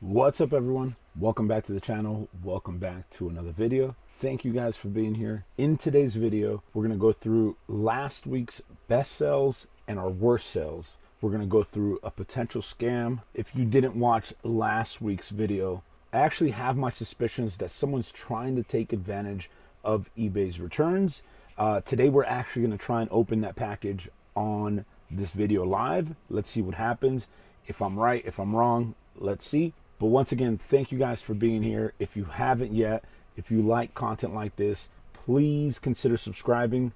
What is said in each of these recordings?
What's up, everyone? Welcome back to the channel. Welcome back to another video. Thank you guys for being here. In today's video, we're going to go through last week's best sales and our worst sales. We're going to go through a potential scam. If you didn't watch last week's video, I actually have my suspicions that someone's trying to take advantage of eBay's returns. Today, we're actually going to try and open that package on this video live. Let's see what happens. If I'm right, if I'm wrong, let's see. But once again, thank you guys for being here. If you haven't yet, if you like content like this, please consider subscribing.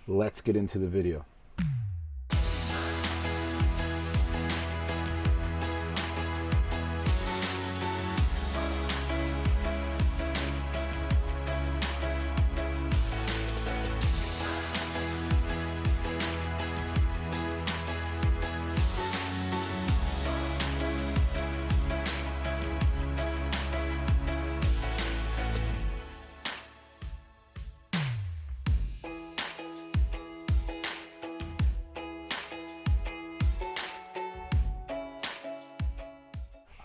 Let's get into the video.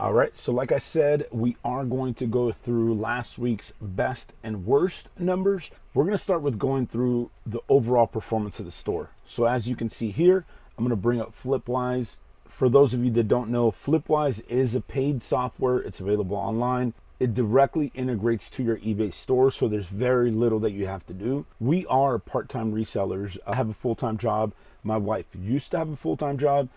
All right, so like I said, we are going to go through last week's best and worst numbers. We're going to start with going through the overall performance of the store. So as you can see here, I'm going to bring up Flipwise. For those of you that don't know, Flipwise is a paid software. It's available online. It directly integrates to your eBay store, so there's very little that you have to do. We are part-time resellers. I have a full-time job. My wife used to have a full-time job.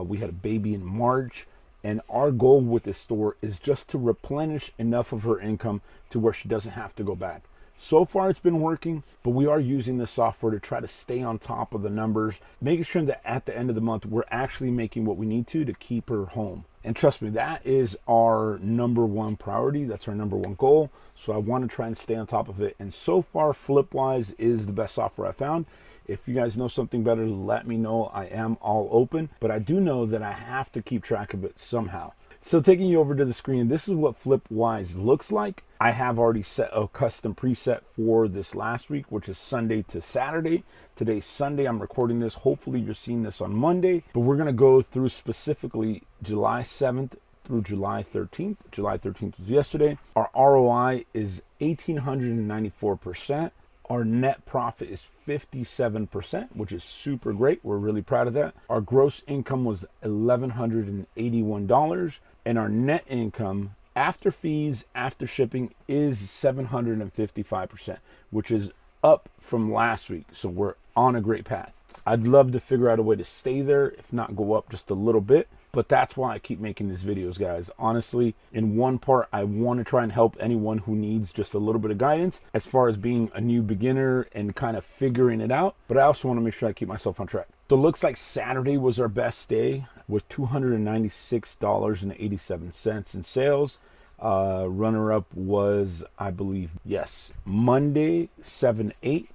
We had a baby in March. And our goal with this store is just to replenish enough of her income to where she doesn't have to go back. So far, it's been working, but we are using this software to try to stay on top of the numbers, making sure that at the end of the month, we're actually making what we need to keep her home. And trust me, that is our number one priority. That's our number one goal. So I want to try and stay on top of it. And so far, Flipwise is the best software I found. If you guys know something better, let me know. I am all open, but I do know that I have to keep track of it somehow. So taking you over to the screen, this is what Flipwise looks like. I have already set a custom preset for this last week, which is Sunday to Saturday. Today's Sunday. I'm recording this. Hopefully you're seeing this on Monday, but we're going to go through specifically July 7th through July 13th. July 13th was yesterday. Our ROI is 1,894%. Our net profit is 57%, which is super great. We're really proud of that. Our gross income was $1,181, and our net income after fees, after shipping, is 755%, which is up from last week. So we're on a great path. I'd love to figure out a way to stay there, if not go up just a little bit. But that's why I keep making these videos, guys. Honestly, in one part, I want to try and help anyone who needs just a little bit of guidance as far as being a new beginner and kind of figuring it out. But I also want to make sure I keep myself on track. So it looks like Saturday was our best day with $296.87 in sales. Runner-up was, I believe, yes, Monday, 7/8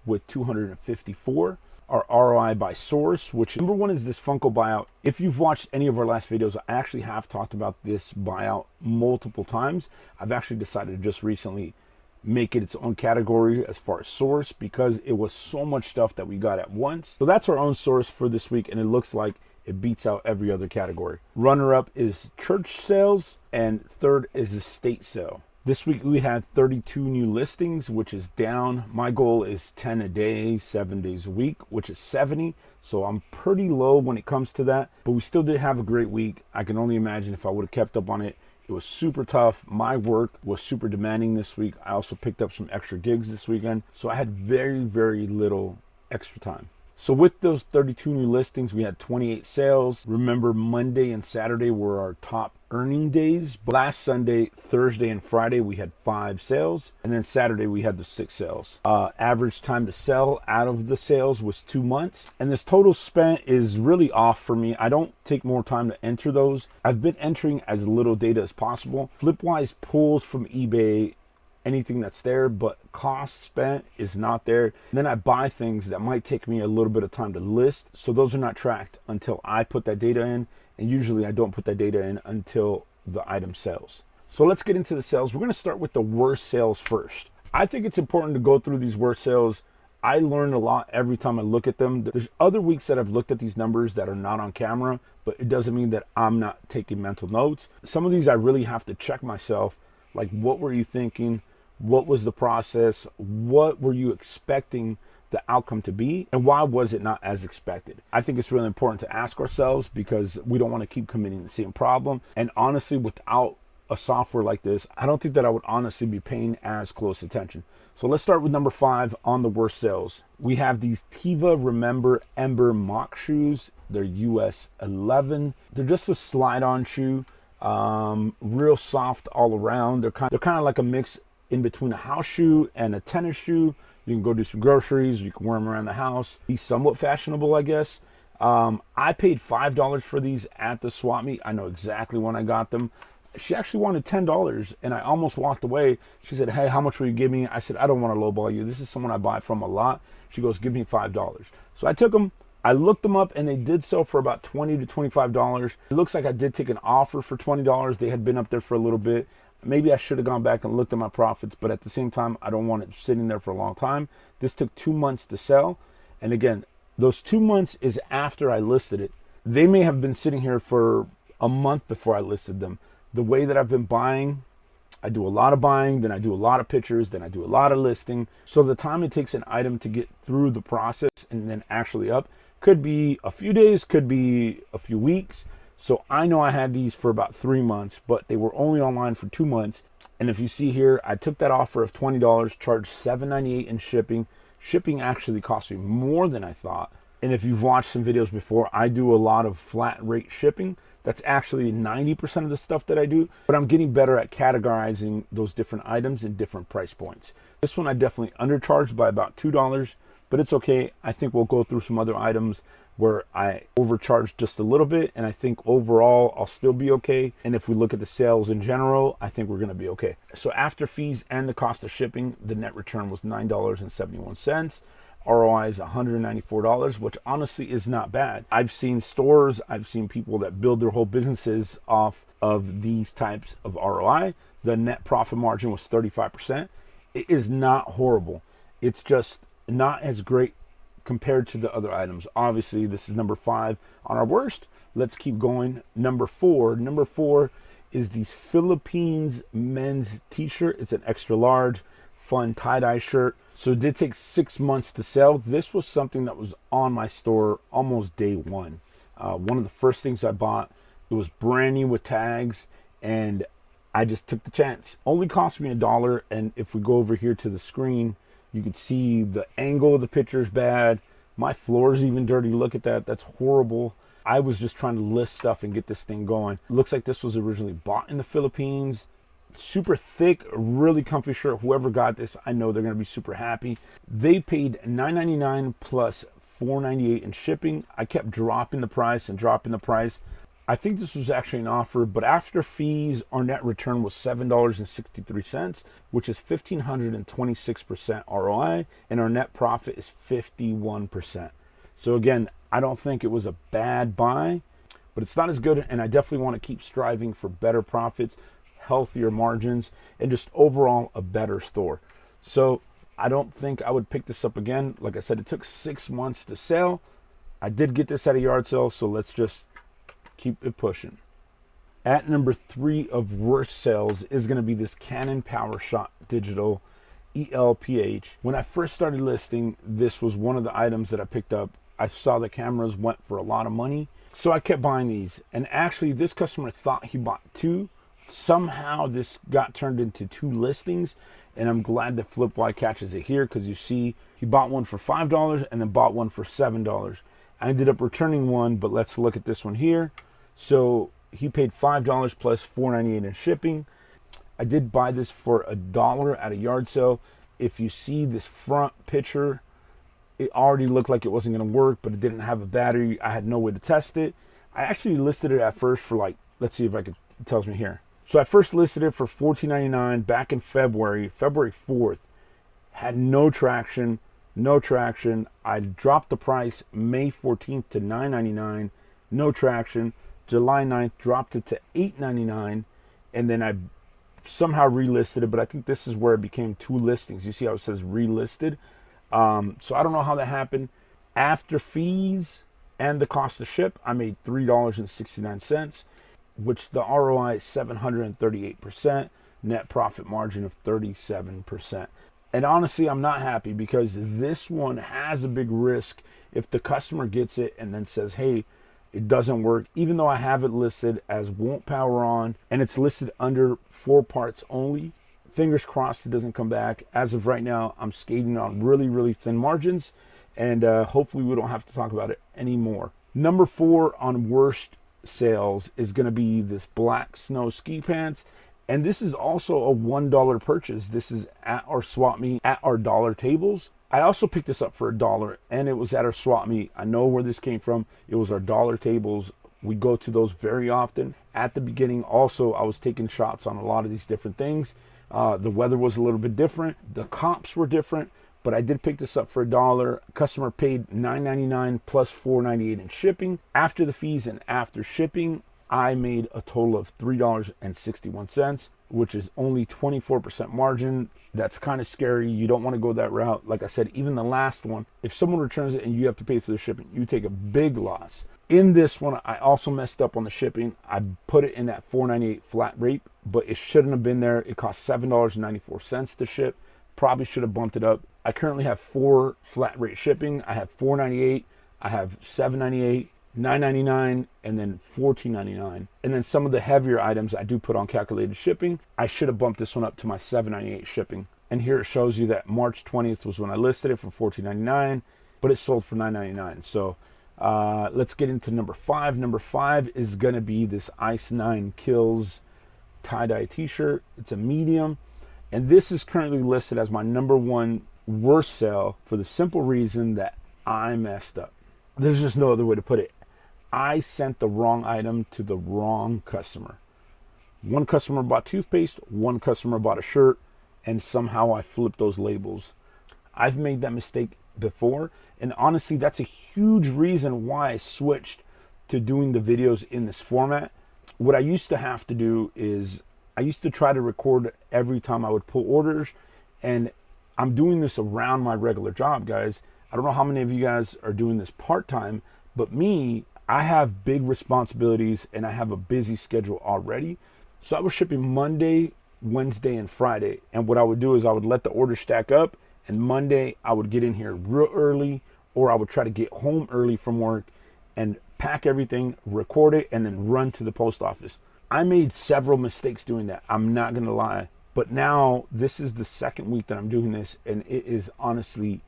with 254. Our ROI by source, which number one is this Funko buyout. If you've watched any of our last videos, I actually have talked about this buyout multiple times. I've actually decided to just recently make it its own category as far as source because it was so much stuff that we got at once. So that's our own source for this week, and it looks like it beats out every other category. Runner-up is church sales, and third is estate sale. This week we had 32 new listings, which is down. My goal is 10 a day, 7 days a week, which is 70. So I'm pretty low when it comes to that, but we still did have a great week. I can only imagine if I would have kept up on it. It was super tough. My work was super demanding this week. I also picked up some extra gigs this weekend. So I had very, very little extra time. So with those 32 new listings, we had 28 sales. Remember, Monday and Saturday were our top earning days. Last Sunday, Thursday, and Friday, we had 5 sales. And then Saturday, we had the 6 sales. Average time to sell out of the sales was 2 months. And this total spent is really off for me. I don't take more time to enter those. I've been entering as little data as possible. Flipwise pulls from eBay anything that's there, but cost spent is not there. And then I buy things that might take me a little bit of time to list, so those are not tracked until I put that data in, and usually I don't put that data in until the item sells. So let's get into the sales. We're going to start with the worst sales first. I think it's important to go through these worst sales I learn a lot every time I look at them. There's other weeks that I've looked at these numbers that are not on camera, but it doesn't mean that I'm not taking mental notes. Some of these I really have to check myself. Like, what were you thinking? What was the process? What were you expecting the outcome to be? And why was it not as expected? I think it's really important to ask ourselves, because we don't want to keep committing the same problem. And honestly, without a software like this, I don't think that I would honestly be paying as close attention. So let's start with number 5 on the worst sales. We have these Tiva Remember Ember mock shoes. They're US 11. They're just a slide-on shoe, real soft all around. They're kind of like a mix in between a house shoe and a tennis shoe. You can go do some groceries. You can wear them around the house. Be somewhat fashionable, I guess. I paid $5 for these at the swap meet. I know exactly when I got them. She actually wanted $10, and I almost walked away. She said, hey, how much will you give me? I said, I don't want to lowball you. This is someone I buy from a lot. She goes, give me $5. So I took them. I looked them up, and they did sell for about $20 to $25. It looks like I did take an offer for $20. They had been up there for a little bit. Maybe I should have gone back and looked at my profits, but at the same time, I don't want it sitting there for a long time. This took 2 months to sell. And again, those 2 months is after I listed it. They may have been sitting here for a month before I listed them. The way that I've been buying, I do a lot of buying, then I do a lot of pictures, then I do a lot of listing. So the time it takes an item to get through the process and then actually up could be a few days, could be a few weeks. So I know I had these for about 3 months, but they were only online for 2 months. And if you see here, I took that offer of $20, charged $7.98 in shipping. Shipping actually cost me more than I thought. And if you've watched some videos before, I do a lot of flat rate shipping. That's actually 90% of the stuff that I do, but I'm getting better at categorizing those different items in different price points. This one I definitely undercharged by about $2, but it's okay. I think we'll go through some other items where I overcharged just a little bit, and I think overall I'll still be okay. And if we look at the sales in general, I think we're gonna be okay. So after fees and the cost of shipping, the net return was $9.71. ROI is $194, which honestly is not bad. I've seen stores, I've seen people that build their whole businesses off of these types of ROI. The net profit margin was 35%. It is not horrible. It's just not as great compared to the other items. Obviously, this is number 5 on our worst. Let's keep going. Number 4. Number 4 is these Philippines men's t-shirt. It's an extra large, fun tie-dye shirt. So it did take 6 months to sell. This was something that was on my store almost day one. One of the first things I bought, it was brand new with tags, and I just took the chance. Only cost me $1, and if we go over here to the screen, you can see the angle of the picture is bad. My floor is even dirty. Look at that. That's horrible. I was just trying to list stuff and get this thing going. It looks like this was originally bought in the Philippines. Super thick, really comfy shirt. Whoever got this, I know they're going to be super happy. They paid $9.99 plus $4.98 in shipping. I kept dropping the price and dropping the price. I think this was actually an offer, but after fees, our net return was $7.63, which is 1,526% ROI, and our net profit is 51%. So again, I don't think it was a bad buy, but it's not as good, and I definitely want to keep striving for better profits, healthier margins, and just overall a better store. So I don't think I would pick this up again. Like I said, it took 6 months to sell. I did get this at a yard sale, so let's just keep it pushing. At number 3 of worst sales is going to be this Canon PowerShot Digital ELPH. When I first started listing, this was one of the items that I picked up. I saw the cameras went for a lot of money, so I kept buying these. And actually, this customer thought he bought 2. Somehow this got turned into 2 listings, and I'm glad that Flipwide catches it here, because you see he bought one for $5 and then bought one for $7. I ended up returning one, but let's look at this one here. So he paid $5 plus $4.98 in shipping. I did buy this for $1 at a yard sale. If you see this front picture, it already looked like it wasn't going to work, but it didn't have a battery. I had no way to test it. I actually listed it at first for like, let's see if I could, it tells me here. So I first listed it for $14.99 back in February 4th. Had no traction. I dropped the price May 14th to $9.99. No traction. July 9th, dropped it to $8.99. And then I somehow relisted it, but I think this is where it became 2 listings. You see how it says relisted? So I don't know how that happened. After fees and the cost to ship, I made $3.69, which the ROI is 738%, net profit margin of 37%. And honestly, I'm not happy because this one has a big risk if the customer gets it and then says, hey, it doesn't work, even though I have it listed as won't power on and it's listed under 4 parts only. Fingers crossed it doesn't come back. As of right now, I'm skating on really, really thin margins, and hopefully we don't have to talk about it anymore. Number 4 on worst sales is going to be this black snow ski pants. And this is also a $1 purchase. This is at our swap meet, at our dollar tables. I also picked this up for $1, and it was at our swap meet. I know where this came from. It was our dollar tables. We go to those very often. At the beginning, also, I was taking shots on a lot of these different things. The weather was a little bit different. The comps were different, but I did pick this up for $1. Customer paid $9.99 plus $4.98 in shipping. After the fees and after shipping, I made a total of $3.61, which is only 24% margin. That's kind of scary. You don't want to go that route. Like I said, even the last one, if someone returns it and you have to pay for the shipping, you take a big loss. In this one, I also messed up on the shipping. I put it in that $4.98 flat rate, but it shouldn't have been there. It cost $7.94 to ship. Probably should have bumped it up. I currently have 4 flat rate shipping. I have $4.98, I have $7.98, $9.99, and then $14.99. And then some of the heavier items I do put on calculated shipping. I should have bumped this one up to my $7.98 shipping. And here it shows you that March 20th was when I listed it for $14.99, but it sold for $9.99. So let's get into number 5. Number 5 is going to be this Ice 9 Kills tie-dye t-shirt. It's a medium, and this is currently listed as my number 1 worst sale for the simple reason that I messed up. There's just no other way to put it. I sent the wrong item to the wrong customer. One customer bought toothpaste, one customer bought a shirt, and somehow I flipped those labels. I've made that mistake before, and honestly, that's a huge reason why I switched to doing the videos in this format. What I used to have to do is I used to try to record every time I would pull orders, and I'm doing this around my regular job, guys. I don't know how many of you guys are doing this part-time, but me, I have big responsibilities and I have a busy schedule already. So I was shipping Monday, Wednesday, and Friday. And what I would do is I would let the order stack up, and Monday I would get in here real early, or I would try to get home early from work and pack everything, record it, and then run to the post office. I made several mistakes doing that. I'm not going to lie. But now this is the second week that I'm doing this, and it is honestly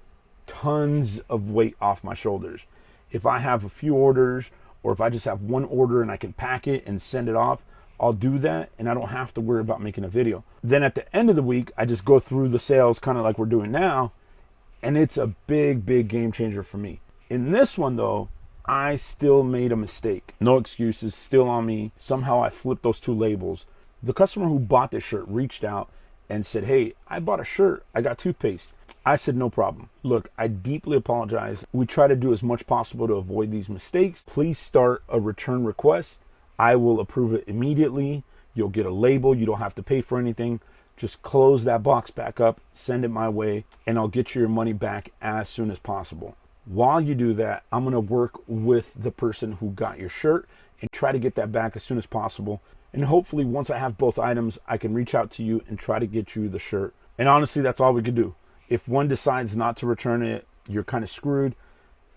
tons of weight off my shoulders. If I have a few orders, or if I just have one order and I can pack it and send it off, I'll do that, and I don't have to worry about making a video. Then at the end of the week, I just go through the sales kind of like we're doing now, and it's a big, big game changer for me. In this one though, I still made a mistake. No excuses, still on me. Somehow I flipped those 2 labels. The customer who bought this shirt reached out and said, hey, I bought a shirt, I got toothpaste. I said, no problem. Look, I deeply apologize. We try to do as much possible to avoid these mistakes. Please start a return request. I will approve it immediately. You'll get a label. You don't have to pay for anything. Just close that box back up, send it my way, and I'll get you your money back as soon as possible. While you do that, I'm going to work with the person who got your shirt and try to get that back as soon as possible. And hopefully once I have both items, I can reach out to you and try to get you the shirt. And honestly, that's all we could do. If one decides not to return it, you're kind of screwed.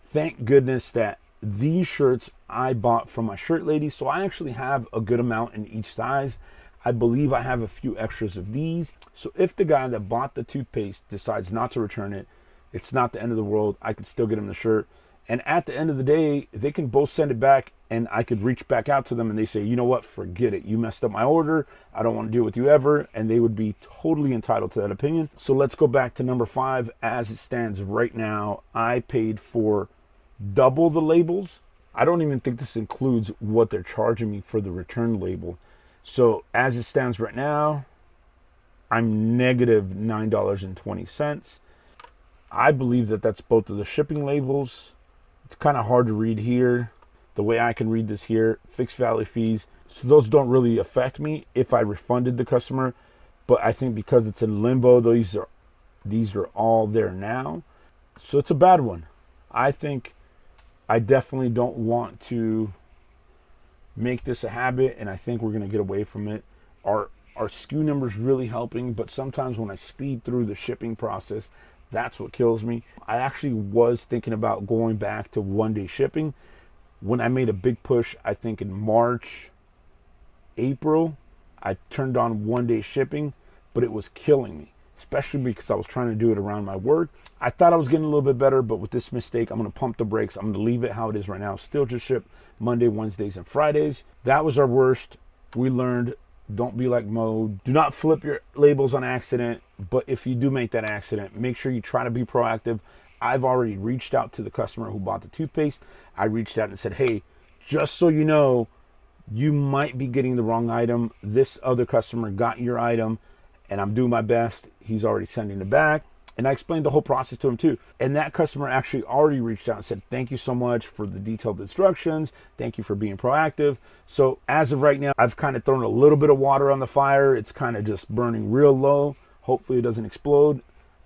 Thank goodness that these shirts I bought from my shirt lady, so I actually have a good amount in each size. I believe I have a few extras of these. So if the guy that bought the toothpaste decides not to return it, it's not the end of the world. I could still get him the shirt. And at the end of the day, they can both send it back, and I could reach back out to them and they say, you know what, forget it. You messed up my order. I don't want to deal with you ever. And they would be totally entitled to that opinion. So let's go back to number 5. As it stands right now, I paid for double the labels. I don't even think this includes what they're charging me for the return label. So as it stands right now, I'm negative $9.20. I believe that that's both of the shipping labels. It's kind of hard to read here. The way I can read this here, fixed value fees. So those don't really affect me if I refunded the customer. But I think because it's in limbo, these are all there now. So it's a bad one. I think I definitely don't want to make this a habit, and I think we're going to get away from it. Our SKU numbers really helping, but sometimes when I speed through the shipping process, that's what kills me. I actually was thinking about going back to 1-day shipping when I made a big push. I think in March, April, I turned on 1-day shipping, but it was killing me, especially because I was trying to do it around my work. I thought I was getting a little bit better, but with this mistake, I'm going to pump the brakes. I'm going to leave it how it is right now. Still just ship Monday, Wednesdays, and Fridays. That was our worst. We learned, don't be like Mo. Do not flip your labels on accident, but if you do make that accident, make sure you try to be proactive. I've already reached out to the customer who bought the toothpaste. I reached out and said, hey, just so you know, you might be getting the wrong item. This other customer got your item, and I'm doing my best. He's already sending it back. And I explained the whole process to him too. And that customer actually already reached out and said, thank you so much for the detailed instructions. Thank you for being proactive. So as of right now, I've kind of thrown a little bit of water on the fire. It's kind of just burning real low. Hopefully it doesn't explode.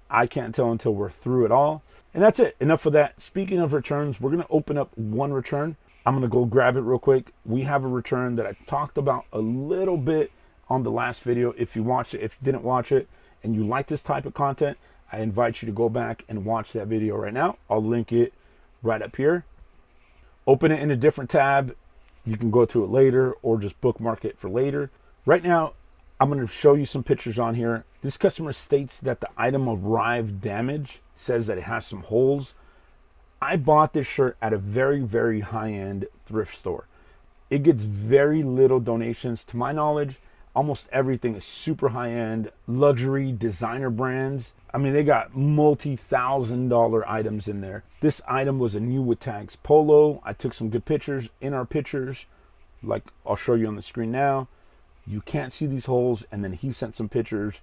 I can't tell until we're through it all. And that's it. Enough of that. Speaking of returns, we're going to open up one return. I'm going to go grab it real quick. We have a return that I talked about a little bit on the last video. If you watched it, if you didn't watch it, and you like this type of content, I invite you to go back and watch that video right now. I'll link it right up here. Open it in a different tab. You can go to it later or just bookmark it for later. Right now, I'm going to show you some pictures on here. This customer states that the item arrived damaged, says that it has some holes. I bought this shirt at a very, very high-end thrift store. It gets very little donations. To my knowledge, almost everything is super high-end, luxury, designer brands. I mean, they got multi-$1,000 items in there. This item was a new with tags polo. I took some good pictures. In our pictures, like I'll show you on the screen now, you can't see these holes, and then he sent some pictures.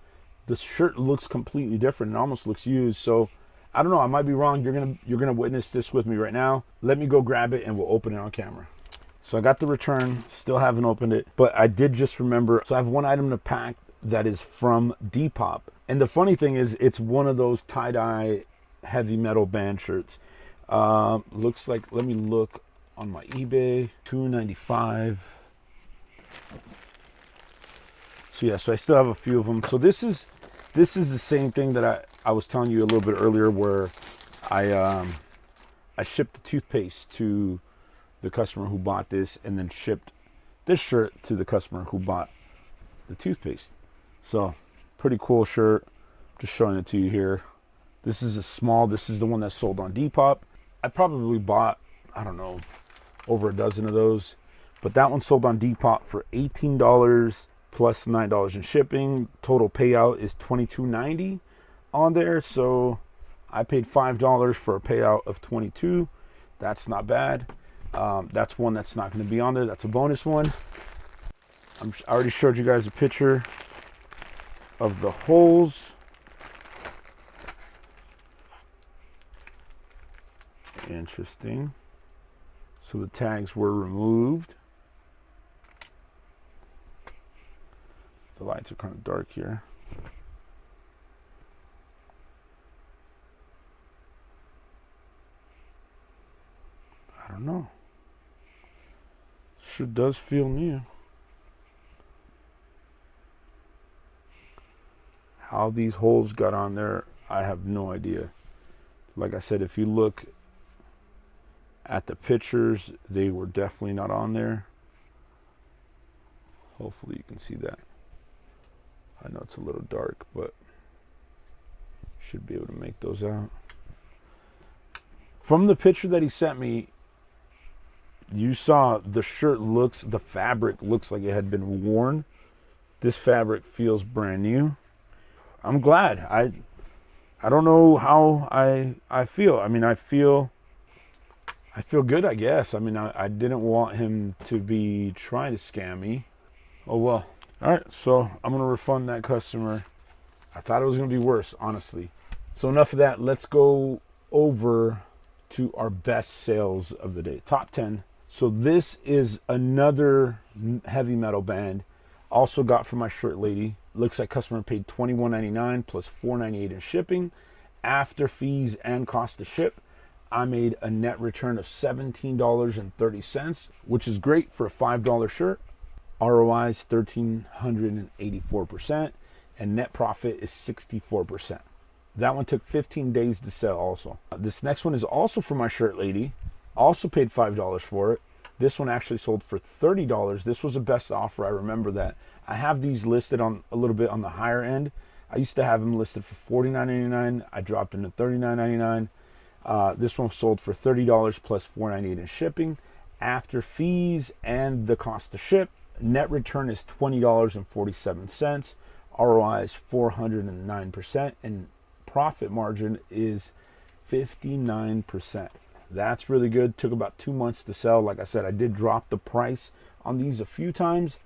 The shirt looks completely different. It almost looks used. So I don't know, I might be wrong. You're gonna witness this with me right now. Let me go grab it and we'll open it on camera. So I got the return, still haven't opened it, but I did just remember. So I have one item to pack that is from Depop. And the funny thing is, it's one of those tie-dye heavy metal band shirts. Looks like, let me look on my eBay, $2.95. So yeah, so I still have a few of them. So this is the same thing that I was telling you a little bit earlier, where I shipped the toothpaste to the customer who bought this, and then shipped this shirt to the customer who bought the toothpaste. So pretty cool shirt. Just showing it to you here. This is a small. This is the one that's sold on Depop. I probably bought, I don't know, over a dozen of those, but that one sold on Depop for $18 plus $9 in shipping. Total payout is $22.90 on there. So I paid $5 for a payout of $22. That's not bad. That's one that's not going to be on there. That's a bonus one. I already showed you guys a picture of the holes. Interesting. So the tags were removed. The lights are kind of dark here. I don't know. Sure does feel new. How these holes got on there, I have no idea. Like I said, if you look at the pictures, they were definitely not on there. Hopefully you can see that. I know it's a little dark, but should be able to make those out. From the picture that he sent me, you saw the shirt looks, the fabric looks like it had been worn. This fabric feels brand new. I'm glad. I don't know how I feel. I mean, I feel good, I guess. I mean, I didn't want him to be trying to scam me. Oh well. All right, so I'm gonna refund that customer. I thought it was gonna be worse, honestly. So enough of that. Let's go over to our best sales of the day. Top 10. So this is another heavy metal band. Also got from my shirt lady. Looks like customer paid $21.99 plus $4.98 in shipping. After fees and cost to ship, I made a net return of $17.30, which is great for a $5 shirt. ROI is 1,384%, and net profit is 64%. That one took 15 days to sell also. This next one is also for my shirt lady. Also paid $5 for it. This one actually sold for $30. This was the best offer. I remember that. I have these listed on a little bit on the higher end. I used to have them listed for $49.99. I dropped them to $39.99. This one sold for $30 plus $4.98 in shipping. After fees and the cost to ship, net return is $20.47. ROI is 409%, and profit margin is 59%. That's really good. Took about 2 months to sell. Like I said, I did drop the price on these a few times.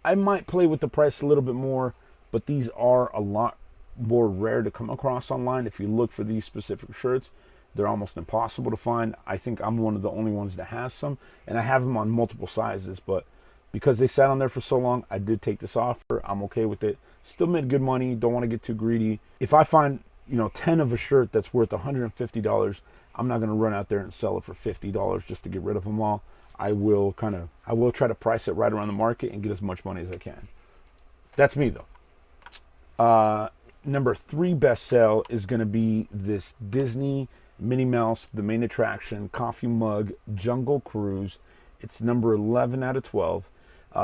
I might play with the price a little bit more, but these are a lot more rare to come across online. If you look for these specific shirts, they're almost impossible to find. I think I'm one of the only ones that has some, and I have them on multiple sizes, but because they sat on there for so long, I did take this offer. I'm okay with it. Still made good money. Don't want to get too greedy. If I find, 10 of a shirt that's worth $150, I'm not going to run out there and sell it for $50 just to get rid of them all. I will try to price it right around the market and get as much money as I can. That's me though. Number 3 best sale is going to be this Disney Minnie Mouse, the main attraction, coffee mug, Jungle Cruise. It's number 11 out of 12.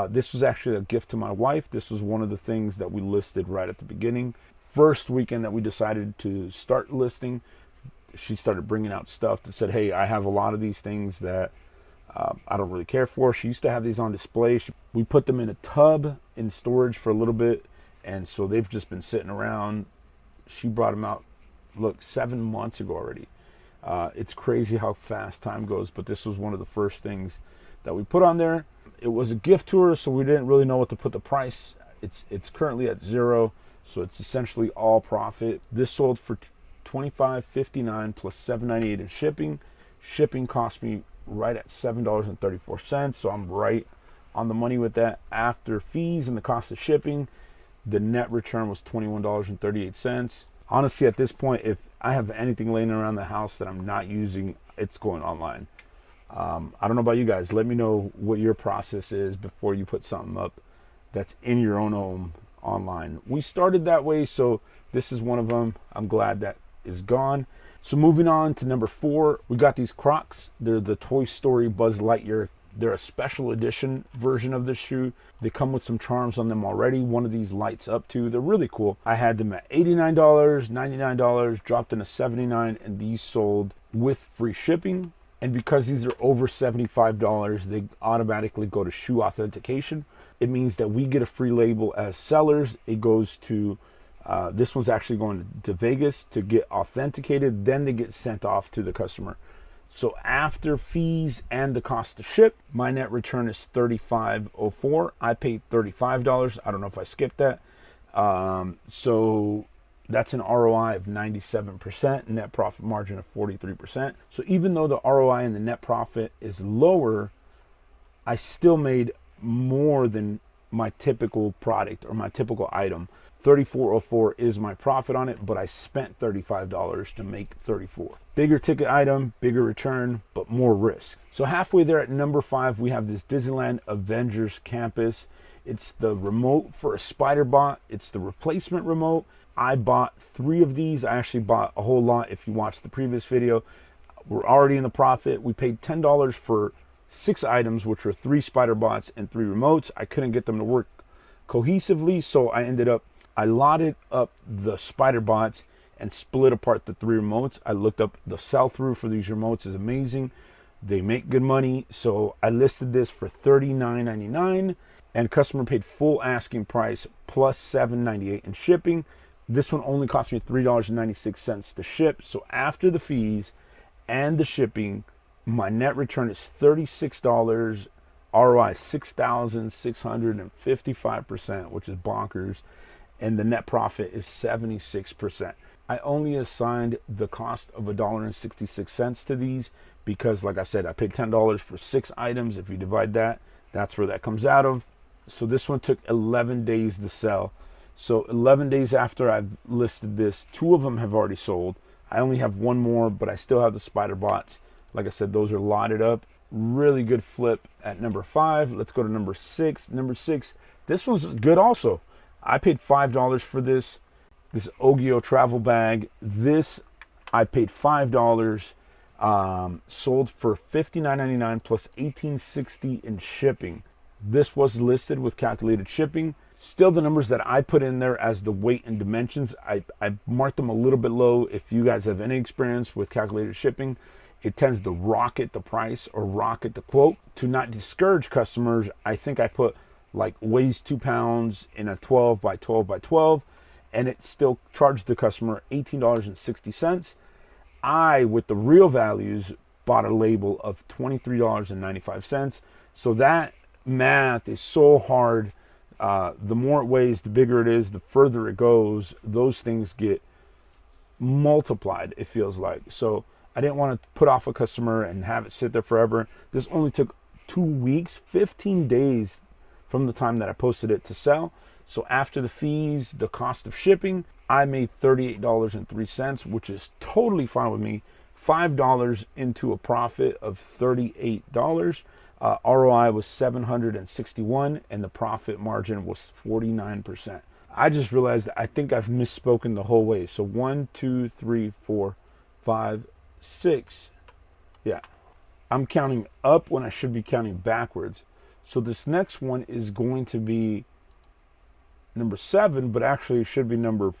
This was actually a gift to my wife. This was one of the things that we listed right at the beginning. First weekend that we decided to start listing, she started bringing out stuff that said, hey, I have a lot of these things that I don't really care for. She used to have these on display. We put them in a tub in storage for a little bit, and so they've just been sitting around. She brought them out, 7 months ago already. It's crazy how fast time goes, but this was one of the first things that we put on there. It was a gift to her, so we didn't really know what to put the price. It's currently at 0, so it's essentially all profit. This sold for $25.59 plus $7.98 in shipping. Shipping cost me right at $7.34, so I'm right on the money with that. After fees and the cost of shipping, the net return was $21.38. Honestly, at this point, if I have anything laying around the house that I'm not using, it's going online. I don't know about you guys. Let me know what your process is before you put something up that's in your own home online. We started that way, so this is one of them. I'm glad that is gone. So moving on to number 4, we got these Crocs. They're the Toy Story Buzz Lightyear. They're a special edition version of this shoe. They come with some charms on them already. One of these lights up too. They're really cool. I had them at $89, $99, dropped into $79, and these sold with free shipping. And because these are over $75, they automatically go to shoe authentication. It means that we get a free label as sellers. It goes to, this one's actually going to Vegas to get authenticated. Then they get sent off to the customer. So after fees and the cost to ship, my net return is $35.04. I paid $35. I don't know if I skipped that. So that's an ROI of 97%, net profit margin of 43%. So even though the ROI and the net profit is lower, I still made more than my typical product or my typical item. $34.04 is my profit on it, but I spent $35 to make $34. Bigger ticket item, bigger return, but more risk. So halfway there at number 5, we have this Disneyland Avengers Campus. It's the remote for a spider bot. It's the replacement remote. I bought 3 of these. I actually bought a whole lot. If you watched the previous video, we're already in the profit. We paid $10 for 6 items, which were 3 spider bots and 3 remotes. I couldn't get them to work cohesively, so I lotted up the spider bots and split apart the 3 remotes. I looked up the sell-through for these remotes is amazing. They make good money, so I listed this for $39.99, and customer paid full asking price plus $7.98 in shipping. This one only cost me $3.96 to ship. So after the fees and the shipping, my net return is $36. ROI is 6,655%, which is bonkers. And the net profit is 76%. I only assigned the cost of $1.66 to these because, like I said, I paid $10 for 6 items. If you divide that, that's where that comes out of. So this one took 11 days to sell. So 11 days after I've listed this, 2 of them have already sold. I only have one more, but I still have the spider bots. Like I said, those are lotted up. Really good flip at number 5. Let's go to number 6. Number 6, this one's good also. I paid $5 for this Ogio travel bag. This I paid $5. Sold for $59.99 plus $18.60 in shipping. This was listed with calculated shipping. Still, the numbers that I put in there as the weight and dimensions, I marked them a little bit low. If you guys have any experience with calculated shipping, it tends to rocket the price or rocket the quote. To not discourage customers, I think I put like weighs 2 pounds in a 12 by 12 by 12, and it still charged the customer $18.60. I, with the real values, bought a label of $23.95. So that math is so hard. The more it weighs, the bigger it is, the further it goes. Those things get multiplied, it feels like. So I didn't want to put off a customer and have it sit there forever. This only took 2 weeks, 15 days from the time that I posted it to sell. So after the fees, the cost of shipping, I made $38.03, which is totally fine with me. $5 into a profit of $38. ROI was 761, and the profit margin was 49%. I just realized that I think I've misspoken the whole way. So 1, 2, 3, 4, 5, 6. Yeah, I'm counting up when I should be counting backwards. So this next one is going to be number 7, but actually it should be number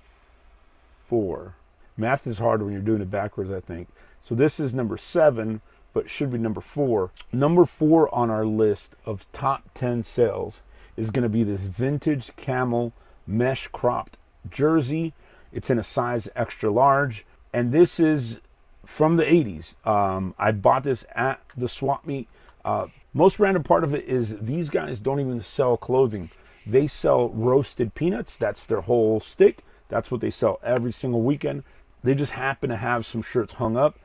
4. Math is hard when you're doing it backwards, I think. So this is number 7, but should be number 4. Number 4 on our list of top 10 sales is going to be this vintage camel mesh cropped jersey. It's in a size extra large, and this is from the 80s. I bought this at the swap meet. Most random part of it is these guys don't even sell clothing. They sell roasted peanuts. That's their whole stick. That's what they sell every single weekend. They just happen to have some shirts hung up.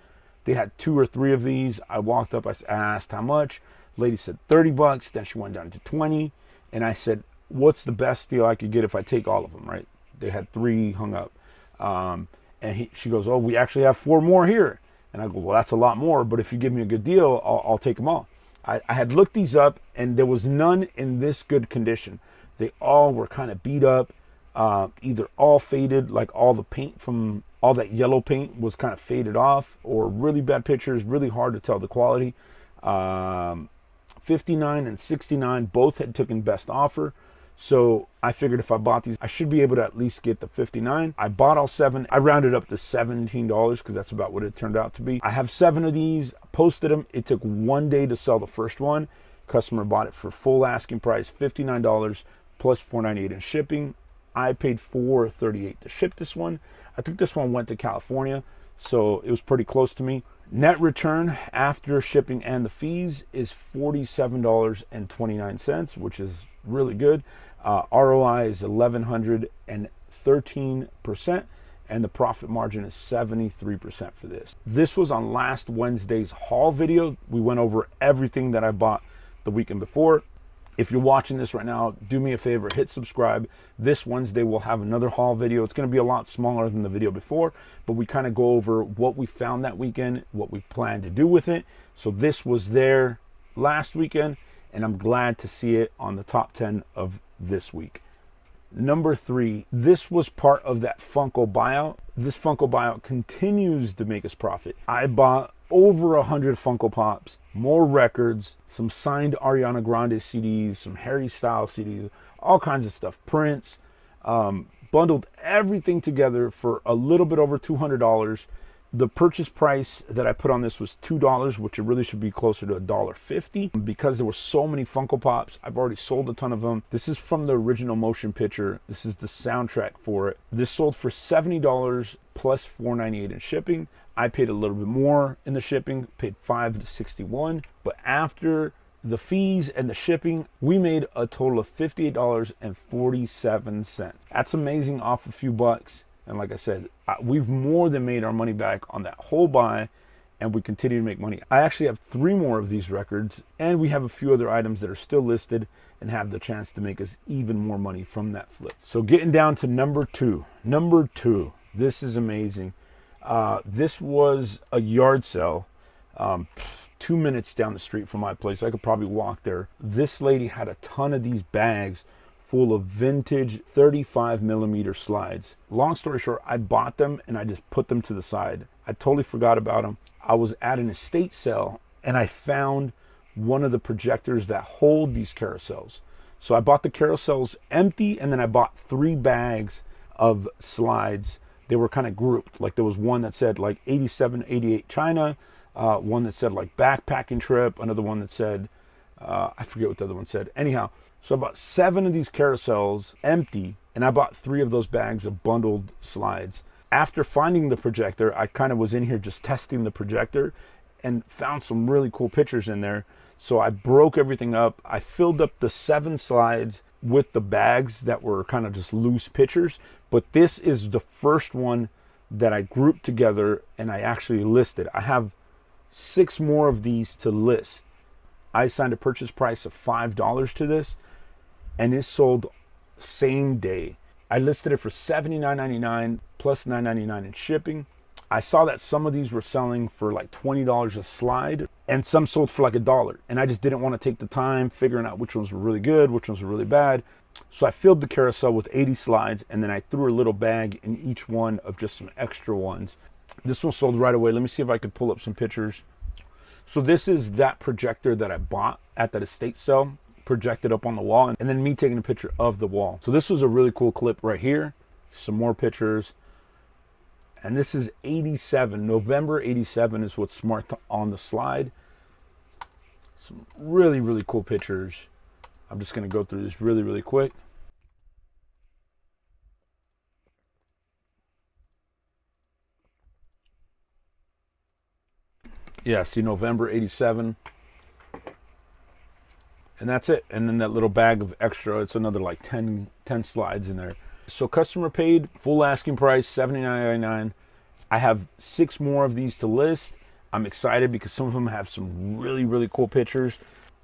They had 2 or 3 of these. I walked up, I asked how much. Lady said $30. Then she went down to 20. And I said, what's the best deal I could get if I take all of them, right? They had 3 hung up. She goes, oh, we actually have 4 more here. And I go, well, that's a lot more, but if you give me a good deal, I'll take them all. I had looked these up, and there was none in this good condition. They all were kind of beat up, either all faded, like all the paint from all that yellow paint was kind of faded off, or really bad pictures, really hard to tell the quality. 59 and 69 both had taken best offer. So I figured if I bought these, I should be able to at least get the 59. I bought all 7. I rounded up to $17 because that's about what it turned out to be. I have 7 of these, posted them. It took 1 day to sell the first one. Customer bought it for full asking price, $59 plus $4.98 in shipping. I paid $4.38 to ship this one. I think this one went to California, so it was pretty close to me. Net return after shipping and the fees is $47.29, which is really good. ROI is 1,113%, and the profit margin is 73% for this. This was on last Wednesday's haul video. We went over everything that I bought the weekend before. If you're watching this right now, do me a favor, hit subscribe. This Wednesday we'll have another haul video. It's going to be a lot smaller than the video before, but we kind of go over what we found that weekend, what we plan to do with it. So this was there last weekend, and I'm glad to see it on the top 10 of this week. Number 3, this was part of that Funko buyout. This Funko buyout continues to make us profit. I bought over 100 Funko Pops, more records, some signed Ariana Grande CDs, some Harry Styles CDs, all kinds of stuff, prints, bundled everything together for a little bit over $200. The purchase price that I put on this was $2, which it really should be closer to $1.50. Because there were so many Funko Pops, I've already sold a ton of them. This is from the original motion picture. This is the soundtrack for it. This sold for $70 plus $4.98 in shipping. I paid a little bit more in the shipping, paid $5.61. But after the fees and the shipping, we made a total of $58.47. That's amazing off a few bucks. And like I said, we've more than made our money back on that whole buy, and we continue to make money. I actually have 3 more of these records, and we have a few other items that are still listed and have the chance to make us even more money from that flip. So getting down to number 2. Number 2, this is amazing. This was a yard sale, um, 2 minutes down the street from my place. I could probably walk there. This lady had a ton of these bags full of vintage 35 millimeter slides. Long story short, I bought them and I just put them to the side. I totally forgot about them. I was at an estate sale and I found one of the projectors that hold these carousels. So I bought the carousels empty, and then I bought 3 bags of slides. They were kind of grouped. Like there was one that said like 87, 88 China, one that said like backpacking trip, another one that said, I forget what the other one said. Anyhow, so I bought 7 of these carousels empty, and I bought 3 of those bags of bundled slides. After finding the projector, I kind of was in here just testing the projector and found some really cool pictures in there. So I broke everything up. I filled up the 7 slides with the bags that were kind of just loose pictures. But this is the first one that I grouped together and I actually listed. I have 6 more of these to list. I assigned a purchase price of $5 to this, and it sold same day. I listed it for $79.99 plus $9.99 in shipping. I saw that some of these were selling for like $20 a slide, and some sold for like $1. And I just didn't want to take the time figuring out which ones were really good, which ones were really bad. So I filled the carousel with 80 slides, and then I threw a little bag in each one of just some extra ones. This one sold right away. Let me see if I could pull up some pictures. So this is that projector that I bought at that estate sale, projected up on the wall, and then me taking a picture of the wall. So this was a really cool clip right here. Some more pictures. And this is 87, November 87 is what's marked on the slide. Some really, really cool pictures. I'm just going to go through this really, really quick. Yeah, see November 87. And that's it. And then that little bag of extra, it's another like 10 slides in there. So customer paid full asking price, $79.99. I have 6 more of these to list. I'm excited because some of them have some really, really cool pictures.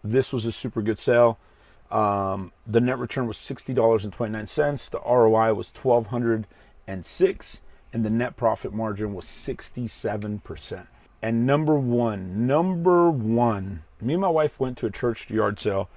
This was a super good sale. The net return was $60.29. The ROI was $1,206, and the net profit margin was 67%. And number one, me and my wife went to a church yard sale,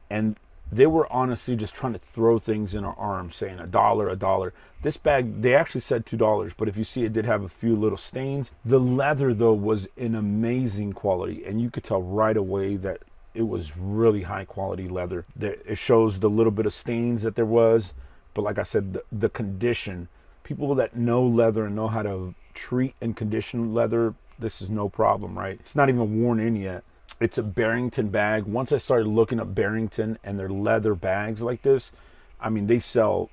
and they were honestly just trying to throw things in our arms, saying $1. This bag, they actually said $2, but if you see, it did have a few little stains. The leather, though, was in amazing quality, and you could tell right away that it was really high quality leather. It shows the little bit of stains that there was, but like I said, the condition. People that know leather and know how to treat and condition leather, this is no problem, right? It's not even worn in yet. It's a Barrington bag. Once I started looking up Barrington and their leather bags like this, I mean, they sell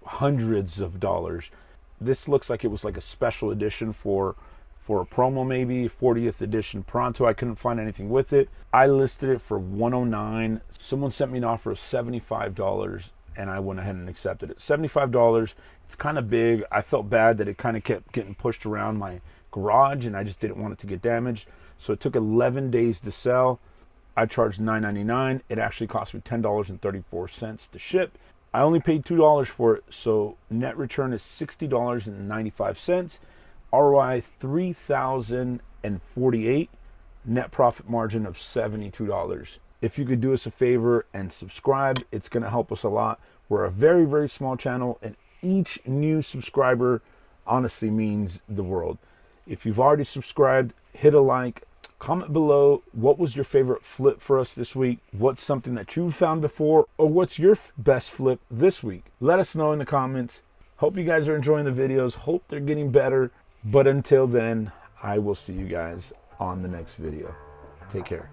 hundreds of dollars. This looks like it was like a special edition for a promo, maybe 40th edition pronto. I couldn't find anything with it. I listed it for $109. Someone sent me an offer of $75, and I went ahead and accepted it. $75. It's kind of big. I felt bad that it kind of kept getting pushed around my garage, and I just didn't want it to get damaged. So it took 11 days to sell. I charged $9.99. It actually cost me $10.34 to ship. I only paid $2 for it, so net return is $60.95. ROI $3,048. Net profit margin of $72. If you could do us a favor and subscribe, it's going to help us a lot. We're a very, very small channel, and each new subscriber honestly means the world. If you've already subscribed, hit a like. Comment below, what was your favorite flip for us this week? What's something that you've found before? Or what's your best flip this week? Let us know in the comments. Hope you guys are enjoying the videos. Hope they're getting better. But until then, I will see you guys on the next video. Take care.